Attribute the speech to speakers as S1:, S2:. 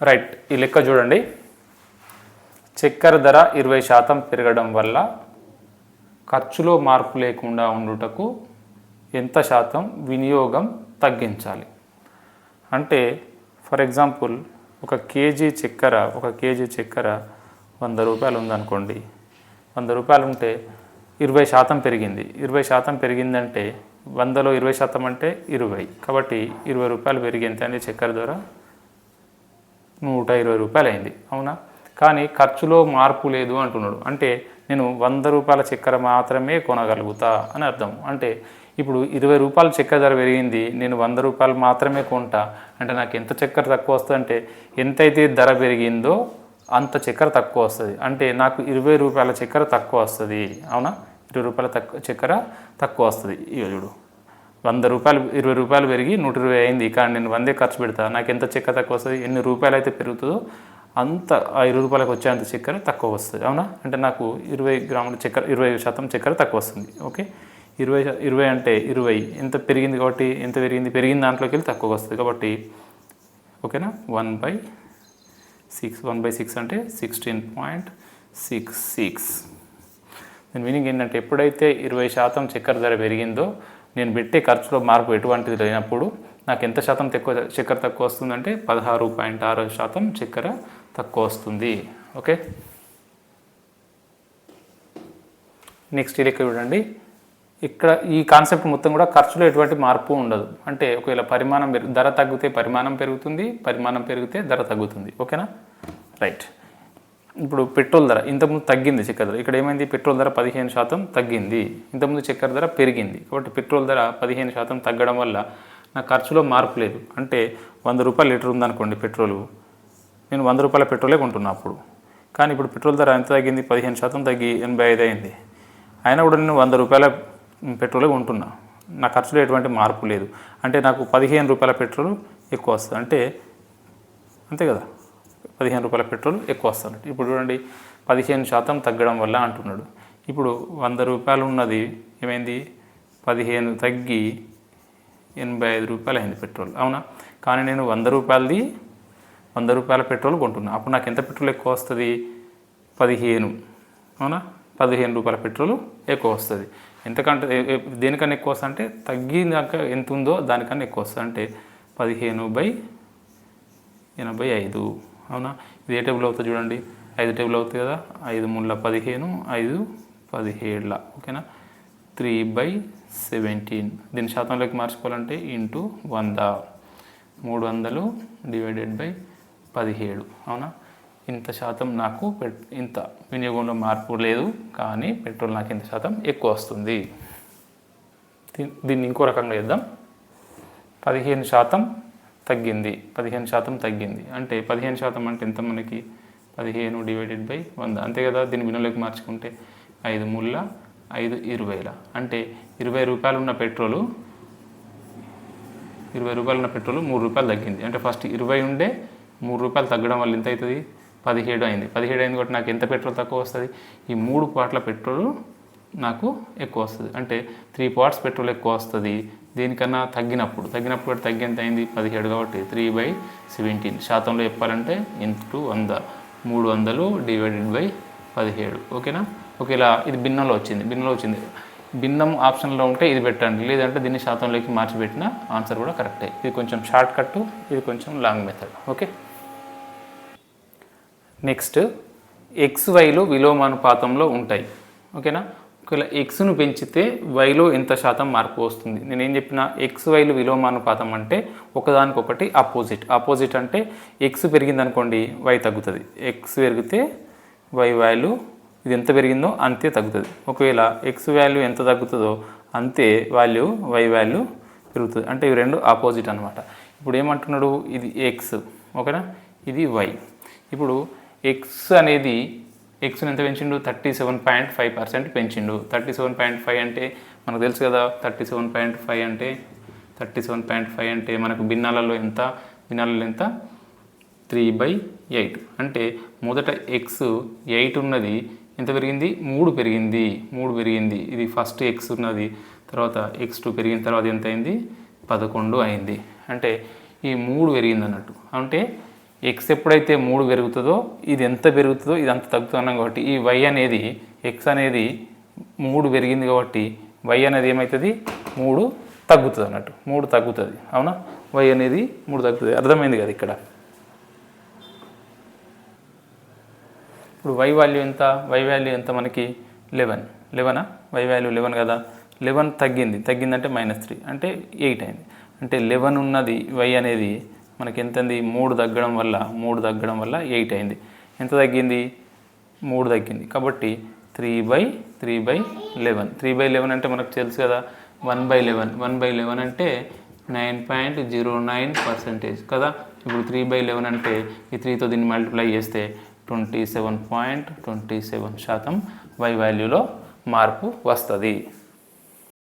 S1: Right, ఈ లెక్క చూడండి. చక్కెర ధర 20% పెరగడం వల్ల ఖర్చులో మార్పు లేకుండా ఉండుటకు ఎంత శాతం వినియోగం తగ్గించాలి అంటే, ఫర్ ఎగ్జాంపుల్ ఒక కేజీ చక్కెర 100 రూపాయలు ఉందనుకోండి. 100 రూపాయలు ఉంటే 20% పెరిగింది. 20% పెరిగిందంటే 100లో 20% అంటే 20. కాబట్టి 20 రూపాయలు పెరిగింది అంటే చక్కెర ధర 120 రూపాయలు అయింది, అవునా? కానీ ఖర్చులో మార్పు లేదు అంటున్నాడు. అంటే నేను 100 రూపాయల చక్కెర మాత్రమే కొనగలుగుతా అని అర్థం. అంటే ఇప్పుడు 20 రూపాయల చక్కెర ధర పెరిగింది, నేను 100 రూపాయలు మాత్రమే కొంటా అంటే నాకు ఎంత చక్కెర తక్కువ వస్తుంది అంటే, ఎంతైతే ధర పెరిగిందో అంత చక్కెర తక్కువ వస్తుంది. అంటే నాకు 20 రూపాయల చక్కెర తక్కువ వస్తుంది, అవునా? 20 రూపాయల చక్కెర తక్కువ వస్తుంది. ఇక చూడు, 100 రూపాయలు 20 రూపాయలు పెరిగి 120 అయింది, కానీ నేను 100 ఖర్చు పెడతా, నాకు ఎంత చక్కెర తక్కువ వస్తుంది? ఎన్ని రూపాయలు అయితే పెరుగుతుందో అంత ఆ 20 రూపాయలకు వచ్చేంత చక్కెర తక్కువ వస్తుంది, అవునా? అంటే నాకు 20 గ్రాముల చక్కెర 20% చక్కెర తక్కువ వస్తుంది. ఓకే, 20 అంటే 20 ఎంత పెరిగింది కాబట్టి ఎంత పెరిగిన దాంట్లోకి వెళ్ళి తక్కువ వస్తుంది కాబట్టి ఓకేనా. 1/6 అంటే 16.66. దీని మీనింగ్ ఏంటంటే, ఎప్పుడైతే 20% చక్కెర ధర పెరిగిందో నేను పెట్టే ఖర్చులో మార్పు ఎటువంటిది లేనప్పుడు నాకు ఎంత శాతం చక్కెర తక్కువ వస్తుందంటే 16.6% చక్కెర తక్కువ వస్తుంది. ఓకే, నెక్స్ట్ ఈ లెక్క చూడండి. ఇక్కడ ఈ కాన్సెప్ట్ మొత్తం కూడా ఖర్చులో ఎటువంటి మార్పు ఉండదు. అంటే ఒకవేళ ధర తగ్గితే పరిమాణం పెరుగుతుంది, పరిమాణం పెరిగితే ధర తగ్గుతుంది. ఓకేనా, రైట్. ఇప్పుడు పెట్రోల్ ధర ఇంతకుముందు తగ్గింది, చక్కెర ధర ఇక్కడ ఏమైంది, పెట్రోల్ ధర 15% తగ్గింది. ఇంతకుముందు చక్కెర ధర పెరిగింది కాబట్టి పెట్రోల్ ధర 15% తగ్గడం వల్ల నా ఖర్చులో మార్పు లేదు. అంటే 100 రూపాయల లీటర్ ఉందనుకోండి పెట్రోలు, నేను 100 రూపాయల పెట్రోలే కొంటున్నా అప్పుడు. కానీ ఇప్పుడు పెట్రోల్ ధర ఎంత తగ్గింది, 15% తగ్గి 85 అయింది. అయినా కూడా నేను 100 రూపాయల పెట్రోలే కొంటున్నా, నా ఖర్చులో ఎటువంటి మార్పు లేదు. అంటే నాకు 15 రూపాయల పెట్రోల్ ఎక్కువ వస్తుంది, అంతే కదా, 15 రూపాయల పెట్రోల్ ఎక్కువ వస్తుంది. ఇప్పుడు చూడండి, 15% తగ్గడం వల్ల అంటున్నాడు. ఇప్పుడు 100 రూపాయలు ఉన్నది ఏమైంది, 15 తగ్గి 85 రూపాయలు అయింది పెట్రోల్, అవునా? కానీ నేను 100 రూపాయల పెట్రోల్ కొంటున్నా, అప్పుడు నాకు ఎంత పెట్రోల్ ఎక్కువ వస్తుంది, 15, అవునా? 15 రూపాయల పెట్రోల్ ఎక్కువ వస్తుంది. ఎంతకంటే దేనికన్నా ఎక్కువ వస్తుంది అంటే తగ్గినాక ఎంత ఉందో దానికన్నా ఎక్కువ వస్తుంది. అంటే 15/85, అవునా? ఇది ఏ టేబుల్ అవుతుంది చూడండి, 5 టేబుల్ అవుతుంది కదా. 5 3 15, 5 17, ఓకేనా. 3/17 దీని శాతంలోకి మార్చుకోవాలంటే ఇంటూ 100, 300 /17, అవునా? ఇంత శాతం నాకు ఇంత వినియోగంలో మార్పు లేదు, కానీ పెట్రోల్ నాకు ఇంత శాతం ఎక్కువ వస్తుంది. దీన్ని ఇంకో రకంగా చేద్దాం. 15% తగ్గింది, 15% తగ్గింది అంటే 15% అంటే ఎంత మనకి, 15/100 అంతే కదా. దీన్ని వినియోగంలోకి మార్చుకుంటే 5 3 5 20 అంటే 20 రూపాయలు ఉన్న పెట్రోలు 3 రూపాయలు తగ్గింది. అంటే ఫస్ట్ 20 ఉండే 3 రూపాయలు తగ్గడం వల్ల ఎంత అవుతుంది, 17 అయింది. 17 అయింది కాబట్టి నాకు ఎంత పెట్రోల్ తక్కువ వస్తుంది, ఈ 3 పార్ట్ల పెట్రోల్ నాకు ఎక్కువ వస్తుంది. అంటే 3 పార్ట్స్ పెట్రోల్ ఎక్కువ వస్తుంది దీనికన్నా తగ్గినప్పుడు తగ్గేంత అయింది 17 కాబట్టి 3/17 శాతంలో చెప్పాలంటే ఇంటూ 100, 300/17, ఓకేనా. ఓకేలా ఇది భిన్నంలో వచ్చింది. భిన్నం ఆప్షన్లో ఉంటే ఇది పెట్టండి, లేదంటే దీన్ని శాతంలోకి మార్చిపెట్టిన ఆన్సర్ కూడా కరెక్టే. ఇది కొంచెం షార్ట్ కట్, ఇది కొంచెం లాంగ్ మెథడ్. ఓకే, నెక్స్ట్ XYలు విలోమానుపాతంలో ఉంటాయి, ఓకేనా. ఒకవేళ ఎక్స్ను పెంచితే వైలో ఎంత శాతం మార్పు వస్తుంది. నేనేం చెప్పిన, XYలు విలోమానుపాతం అంటే ఒకదానికొకటి ఆపోజిట్ అంటే ఎక్స్ పెరిగింది అనుకోండి వై తగ్గుతుంది, ఎక్స్ పెరిగితే వై వాల్యూ ఇది ఎంత పెరిగిందో అంతే తగ్గుతుంది. ఒకవేళ ఎక్స్ వాల్యూ ఎంత తగ్గుతుందో అంతే వాల్యూ వై వాల్యూ పెరుగుతుంది. అంటే ఇవి రెండు ఆపోజిట్ అనమాట. ఇప్పుడు ఏమంటున్నాడు, ఇది ఎక్స్, ఓకేనా, ఇది వై. ఇప్పుడు ఎక్స్ అనేది ఎక్స్ని ఎంత పెంచిండు, 37.5% పెంచిండు. 37.5 అంటే మనకు తెలుసు కదా, 37.5 అంటే మనకు భిన్నాలలో ఎంత 3/8. అంటే మొదట ఎక్స్ 8 ఉన్నది, ఎంత పెరిగింది, 3 పెరిగింది. ఇది ఫస్ట్ ఎక్స్ ఉన్నది, తర్వాత x2 పెరిగిన తర్వాత ఎంత అయింది, 11 అయింది. అంటే ఈ 3 పెరిగింది అన్నట్టు. అంటే ఎక్స్ ఎప్పుడైతే 3 పెరుగుతుందో ఇది ఎంత పెరుగుతుందో ఇది అంత తగ్గుతున్నాం కాబట్టి ఈ వై అనేది ఎక్స్ అనేది 3 పెరిగింది కాబట్టి వై అనేది ఏమవుతుంది 3 తగ్గుతుంది అన్నట్టు 3 తగ్గుతుంది అవునా వై అనేది 3 తగ్గుతుంది అర్థమైంది కదా ఇక్కడ ఇప్పుడు వై వాల్యూ ఎంత మనకి 11 వై వాల్యూ 11 కదా 11 తగ్గిందంటే -3 అంటే 8 అయింది అంటే 11 ఉన్నది వై అనేది మనకి ఎంతంది 3 తగ్గడం వల్ల 8 అయింది ఎంత తగ్గింది 3 తగ్గింది కాబట్టి 3/11 అంటే మనకు తెలుసు కదా 1/11 అంటే 9.09% కదా ఇప్పుడు 3/11 అంటే ఈ 3తో దీన్ని మల్టిప్లై చేస్తే 27.27% వై వాల్యూలో మార్పు వస్తుంది